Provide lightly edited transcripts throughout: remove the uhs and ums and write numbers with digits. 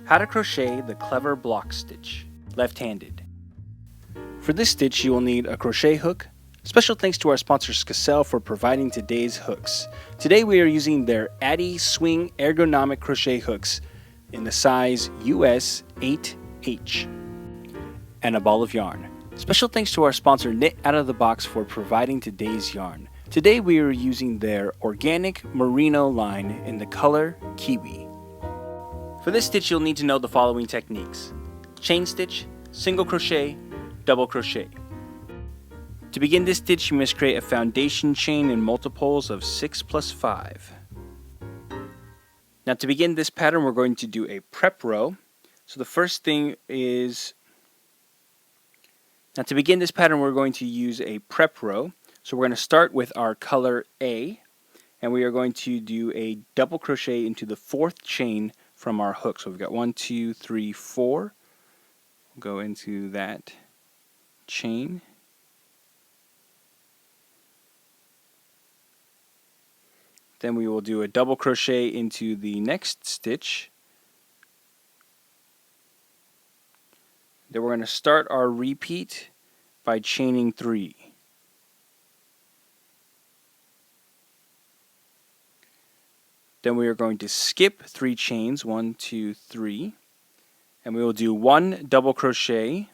How to crochet the clever block stitch, left-handed. For this stitch you will need a crochet hook. Special thanks to our sponsor Scacel for providing today's hooks. Today we are using their Addy Swing ergonomic crochet hooks in the size US 8H and a ball of yarn. Special thanks to our sponsor Knit Out of the Box for providing today's yarn. Today we are using their organic merino line in the color Kiwi. For this stitch you'll need to know the following techniques: chain stitch, single crochet, double crochet. To begin this stitch you must create a foundation chain in multiples of 6 plus 5. Now to begin this pattern we're going to do a prep row. So the first thing is, now to begin this pattern we're going to use a prep row. So we're going to start with our color A, and we are going to do a double crochet into the 4th chain from our hook. So we've got 1, 2, 3, 4. We'll go into that chain. Then we will do a double crochet into the next stitch. Then we're going to start our repeat by chaining 3. Then we are going to skip 3 chains, 1, 2, 3, and we will do 1 double crochet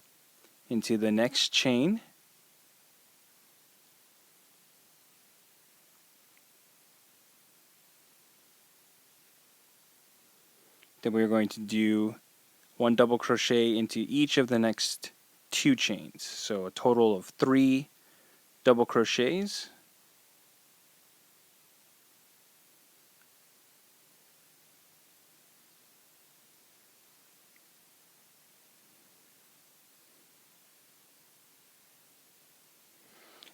into the next chain. Then we are going to do 1 double crochet into each of the next 2 chains. So a total of 3 double crochets.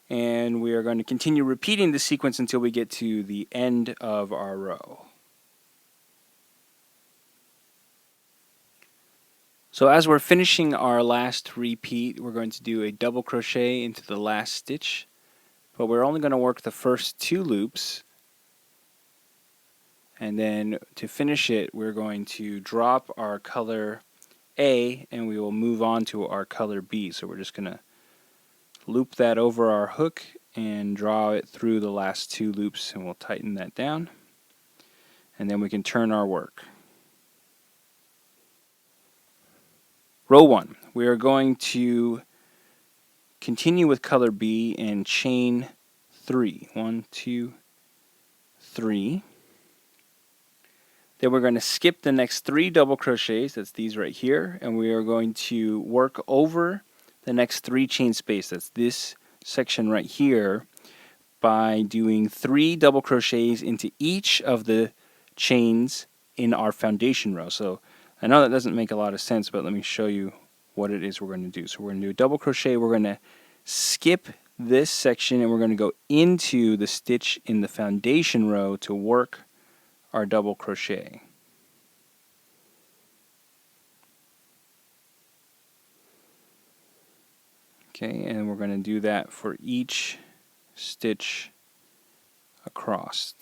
And we are going to continue repeating the sequence until we get to the end of our row. So as we're finishing our last repeat, we're going to do a double crochet into the last stitch, but we're only going to work the first 2 loops, and then to finish it we're going to drop our color A and we will move on to our color B. So we're just going to loop that over our hook and draw it through the last 2 loops, and we'll tighten that down, and then we can turn our work. Row 1, we are going to continue with color B and chain 3. 1, 2, 3. Then we're going to skip the next 3 double crochets, that's these right here, and we are going to work over the next 3 chain space, that's this section right here, by doing 3 double crochets into each of the chains in our foundation row. So I know that doesn't make a lot of sense, but let me show you what it is we're going to do. So we're going to do a double crochet, we're going to skip this section, and we're going to go into the stitch in the foundation row to work our double crochet. Okay, and we're going to do that for each stitch across.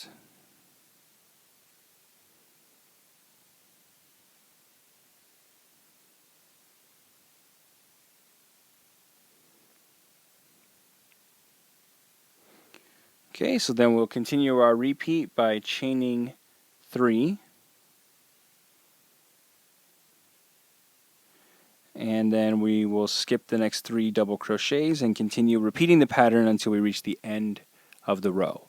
Okay, so then we'll continue our repeat by chaining 3. And then we will skip the next 3 double crochets and continue repeating the pattern until we reach the end of the row.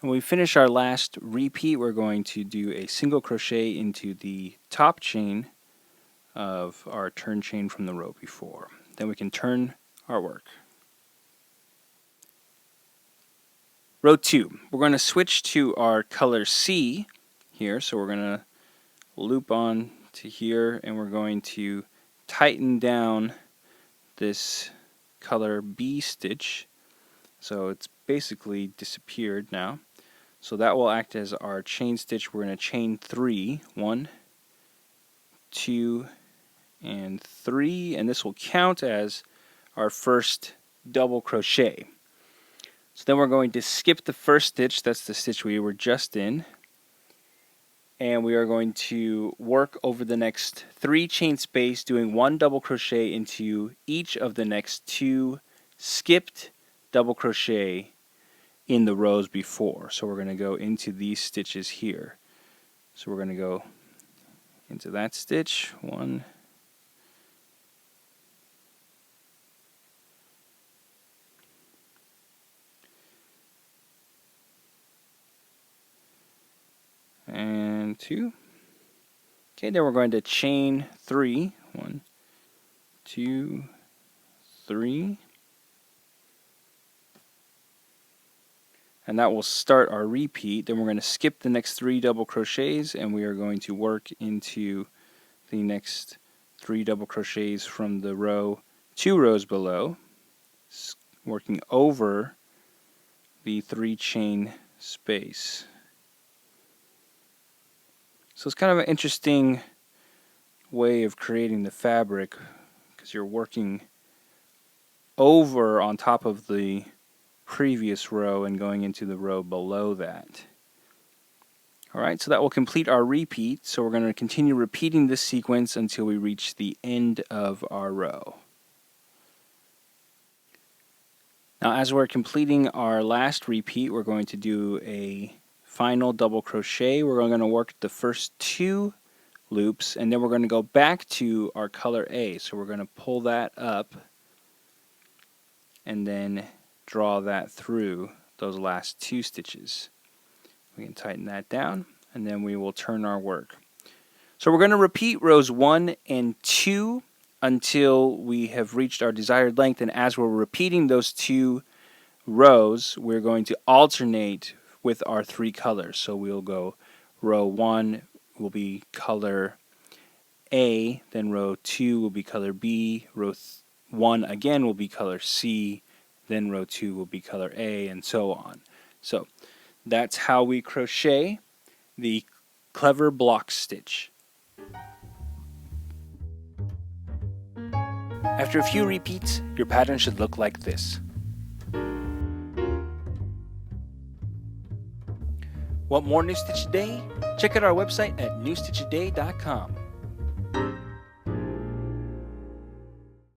When we finish our last repeat, we're going to do a single crochet into the top chain of our turn chain from the row before. Then we can turn our work. Row 2, we're going to switch to our color C here, so we're going to loop on to here, and we're going to tighten down this color B stitch. So it's basically disappeared now. So that will act as our chain stitch. We're going to chain 3. 1, 2, and 3, and this will count as our first double crochet. So then we're going to skip the first stitch, that's the stitch we were just in, and we are going to work over the next 3 chain space, doing 1 double crochet into each of the next 2 skipped double crochet in the rows before. So we're going to go into these stitches here. So we're going to go into that stitch, 1, and 2. Okay, then we're going to chain 3. 1, 2, 3. And that will start our repeat. Then we're going to skip the next 3 double crochets, and we are going to work into the next 3 double crochets from the row 2 rows below, working over the 3 chain space. So it's kind of an interesting way of creating the fabric, because you're working over on top of the previous row and going into the row below that. Alright, so that will complete our repeat. So we're going to continue repeating this sequence until we reach the end of our row. Now, as we're completing our last repeat, we're going to do a final double crochet. We're going to work the first 2 loops, and then we're going to go back to our color A. So we're going to pull that up and then draw that through those last 2 stitches. We can tighten that down, and then we will turn our work. So we're going to repeat rows 1 and 2 until we have reached our desired length, and as we're repeating those 2 rows, we're going to alternate with our 3 colors. So we'll go row 1 will be color A, then row 2 will be color B, row 1 again will be color C, then row 2 will be color A, and so on. So that's how we crochet the clever block stitch. After a few repeats, your pattern should look like this. Want more New Stitch a Day? Check out our website at newstitchaday.com.